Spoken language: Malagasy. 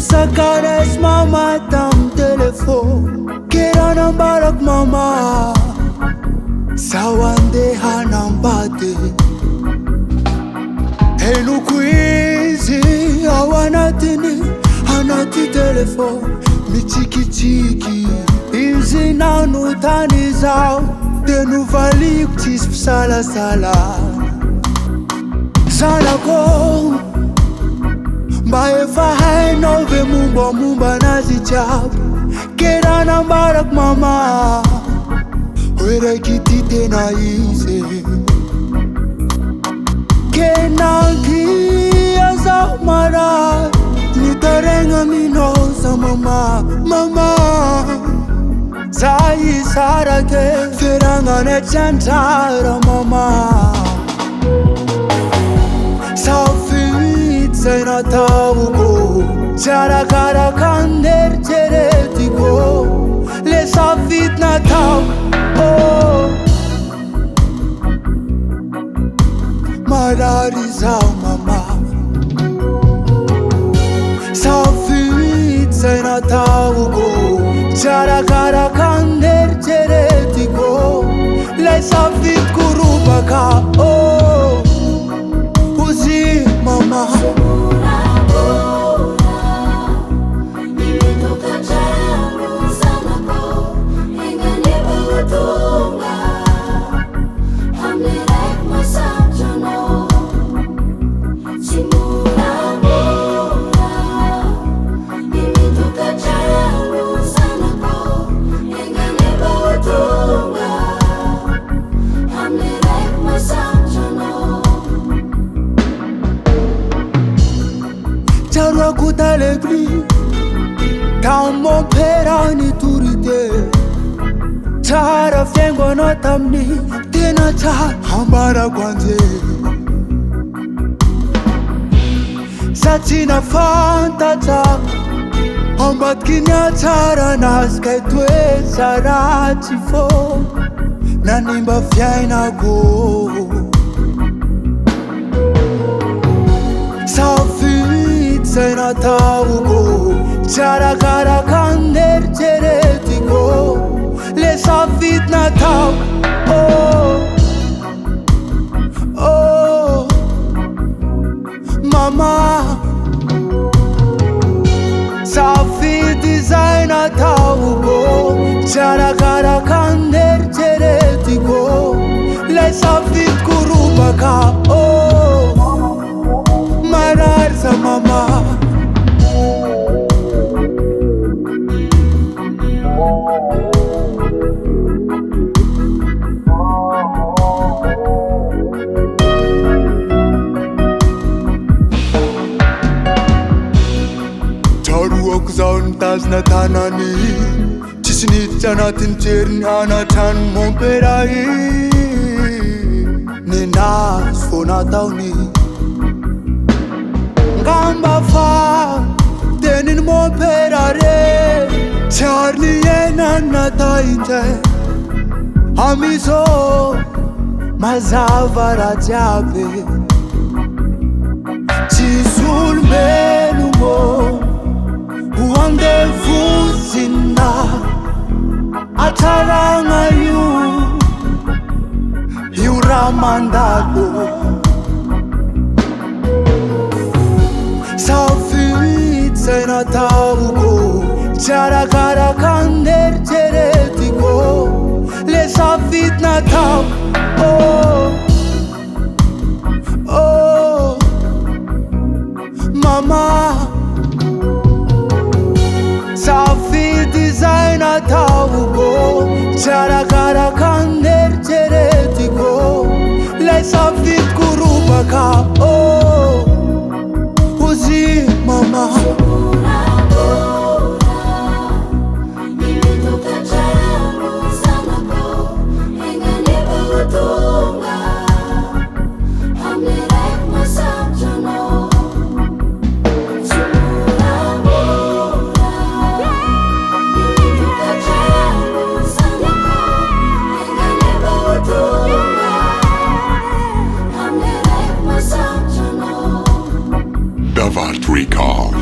Sakaras mama tam telefon Kera nambarak mama Sawande hanambate Enu kuizi awanatini Hanati telefon Michiki chiki Izi nanu tani zao Denu valik tis sala sala Sala ko Mbae fahay nove mumba nazi chap Kera nambarak mama Wera kitite na ize Kenaki aza mara Nitarenga minosa mama Zai sarake Feranga ne chantara mama Zaina tavuko Chara kara kander cheretiko Le safit na tav Oh Marari zao mama Safit zaina tavuko Chara kara kander cheretiko Le safit kurubaka Oh Uzi mama Charwa kutalegri Dans mon père en autorité Chara fengo no tamni Tena cha hambara kwanze Sachina fanta cha Hambat kinya chara naskai tue sarati fo Nanimba fiaina go Zaina tavuko Chara kara kander cheretiko Le safit na tav Oh Oh Mama Safit zaina tavuko Chara kara kander cheretiko Le safit kurubaka Oh Marar sa mama Charuak zaun tas na tanani Chisni chanatin cherin anatan momperai Ninas fona tauni Gamba fa Denin momperare Charni enana tainje Amizo Mazavara jabe Chisul melumo Uande fuzina Ataranga yu ramandado Safit zaina tavuko Chara kara kander cheretiko Le safit na tav Oh Oh Mama Safit zaina tavuko Chara kara kander cheretiko Le safit kurubaka Oh Uzi mama Davat Recall.